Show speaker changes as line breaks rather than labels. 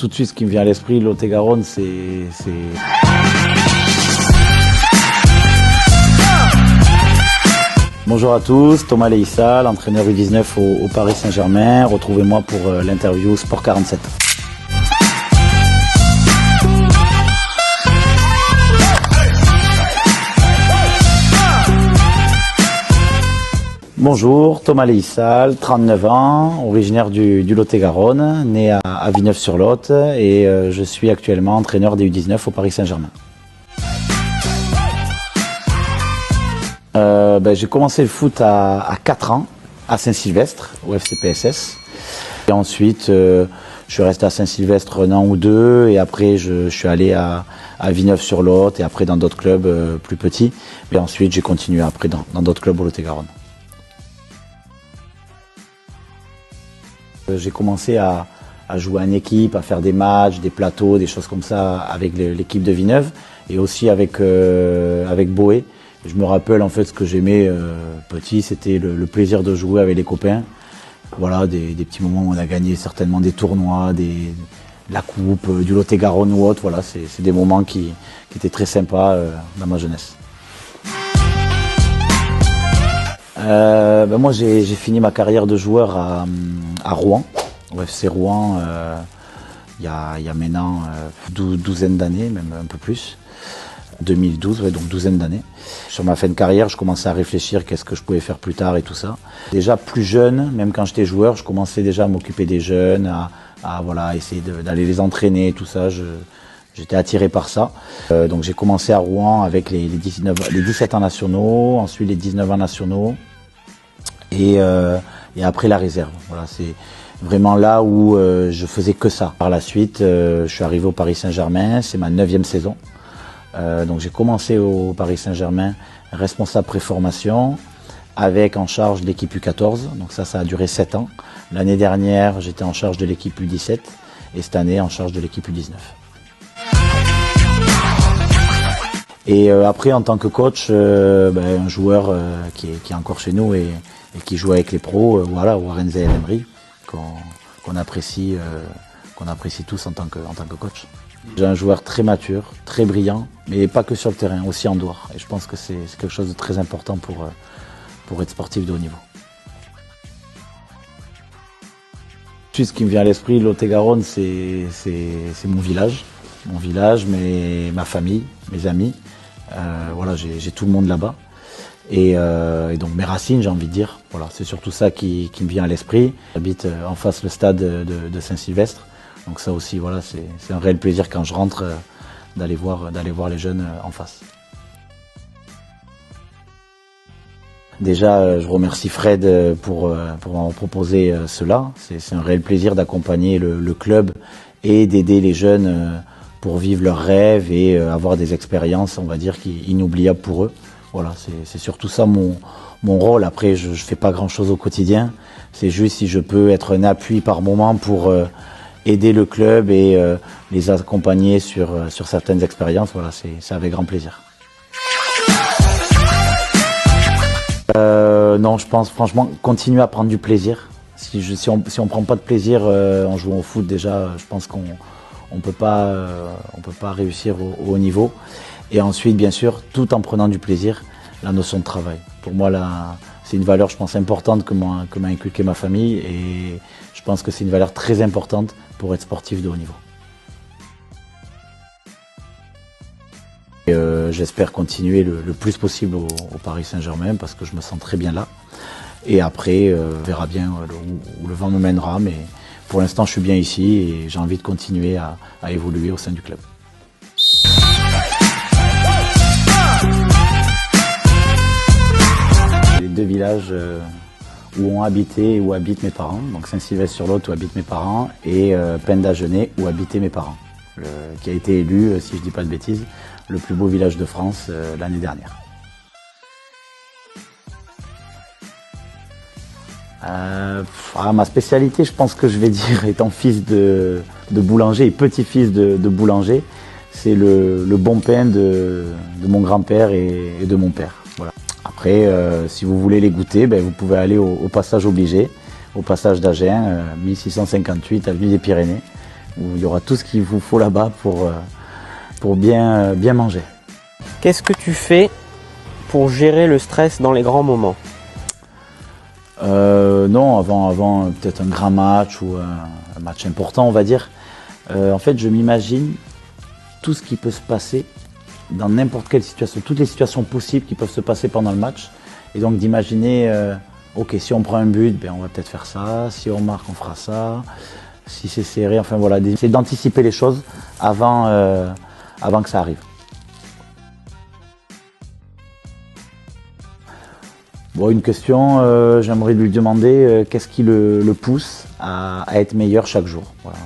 Tout de suite, ce qui me vient à l'esprit, Lot-et-Garonne, c'est... Bonjour à tous, Thomas Leïssa, l'entraîneur U19 au Paris Saint-Germain. Retrouvez-moi pour l'interview Sport 47. Bonjour, Thomas Leïssa, 39 ans, originaire du Lot-et-Garonne, né à Villeneuve-sur-Lot et je suis actuellement entraîneur des U19 au Paris Saint-Germain. J'ai commencé le foot à 4 ans à Saint-Sylvestre, au FC PSS. Et ensuite, je suis resté à Saint-Sylvestre un an ou deux et après je suis allé à Villeneuve-sur-Lot et après dans d'autres clubs plus petits. Et ensuite, j'ai continué après dans d'autres clubs au Lot-et-Garonne. J'ai commencé à jouer en équipe, à faire des matchs, des plateaux, des choses comme ça avec l'équipe de Villeneuve et aussi avec Boé. Je me rappelle en fait ce que j'aimais petit, c'était le plaisir de jouer avec les copains. Voilà, des petits moments où on a gagné certainement des tournois, la coupe, du Lot-et-Garonne ou autre. Voilà, c'est des moments qui étaient très sympas dans ma jeunesse. Moi j'ai fini ma carrière de joueur à Rouen, au FC Rouen, il y a maintenant douzaine d'années, même un peu plus. 2012, ouais, donc douzaine d'années. Sur ma fin de carrière, je commençais à réfléchir qu'est-ce que je pouvais faire plus tard et tout ça. Déjà plus jeune, même quand j'étais joueur, je commençais déjà à m'occuper des jeunes, à essayer d'aller les entraîner et tout ça. J'étais attiré par ça. Donc j'ai commencé à Rouen avec les 17 ans nationaux, ensuite les 19 ans nationaux et après la réserve. Voilà, c'est vraiment là où je faisais que ça. Par la suite, je suis arrivé au Paris Saint-Germain, c'est ma 9e saison. Donc j'ai commencé au Paris Saint-Germain, responsable préformation, avec en charge l'équipe U14. Donc ça a duré 7 ans. L'année dernière, j'étais en charge de l'équipe U17 et cette année en charge de l'équipe U19. Et après, en tant que coach, un joueur qui est encore chez nous et qui joue avec les pros, voilà, Warren Zaïre-Emery, qu'on apprécie tous en tant que coach. J'ai un joueur très mature, très brillant, mais pas que sur le terrain, aussi en dehors. Et je pense que c'est quelque chose de très important pour être sportif de haut niveau. Tout ce qui me vient à l'esprit, Lot-et-Garonne, c'est mon village, ma famille, mes amis. Voilà, j'ai tout le monde là-bas. Et donc mes racines, j'ai envie de dire. Voilà, c'est surtout ça qui me vient à l'esprit. J'habite en face le stade de Saint-Sylvestre. Donc ça aussi, voilà, c'est un réel plaisir quand je rentre d'aller voir les jeunes en face. Déjà, je remercie Fred pour m'avoir proposé cela. C'est un réel plaisir d'accompagner le club et d'aider les jeunes pour vivre leurs rêves et avoir des expériences, on va dire, inoubliables pour eux. Voilà, c'est surtout ça mon rôle. Après, je fais pas grand-chose au quotidien. C'est juste si je peux être un appui par moment pour aider le club et les accompagner sur certaines expériences, voilà, c'est avec grand plaisir. Non, je pense franchement continuer à prendre du plaisir. Si on prend pas de plaisir en jouant au foot, déjà, je pense qu'on peut pas réussir au haut niveau. Et ensuite, bien sûr, tout en prenant du plaisir, la notion de travail. Pour moi, là, c'est une valeur, je pense, importante que m'a inculqué ma famille et je pense que c'est une valeur très importante pour être sportif de haut niveau. J'espère continuer le plus possible au Paris Saint-Germain parce que je me sens très bien là. Et après, on verra bien où le vent me mènera, mais pour l'instant, je suis bien ici et j'ai envie de continuer à évoluer au sein du club. Les deux villages où ont habité et où habitent mes parents, donc Saint-Sylvestre-sur-Lot où habitent mes parents et Pendagenais où habitaient mes parents, qui a été élu, si je ne dis pas de bêtises, le plus beau village de France l'année dernière. Ma spécialité, je pense que je vais dire, étant fils de boulanger et petit-fils de boulanger, c'est le bon pain de mon grand-père et de mon père. Voilà. Après, si vous voulez les goûter, vous pouvez aller au passage obligé, au passage d'Agen, 1658, avenue des Pyrénées. où il y aura tout ce qu'il vous faut là-bas pour bien manger.
Qu'est-ce que tu fais pour gérer le stress dans les grands moments?
Non, avant peut-être un grand match ou un match important, on va dire. En fait, je m'imagine tout ce qui peut se passer dans n'importe quelle situation, toutes les situations possibles qui peuvent se passer pendant le match. Et donc d'imaginer, ok, si on prend un but, ben, on va peut-être faire ça. Si on marque, on fera ça. Si c'est serré, enfin voilà, c'est d'anticiper les choses avant que ça arrive. Bon, une question, j'aimerais lui demander qu'est-ce qui le pousse à être meilleur chaque jour. Voilà.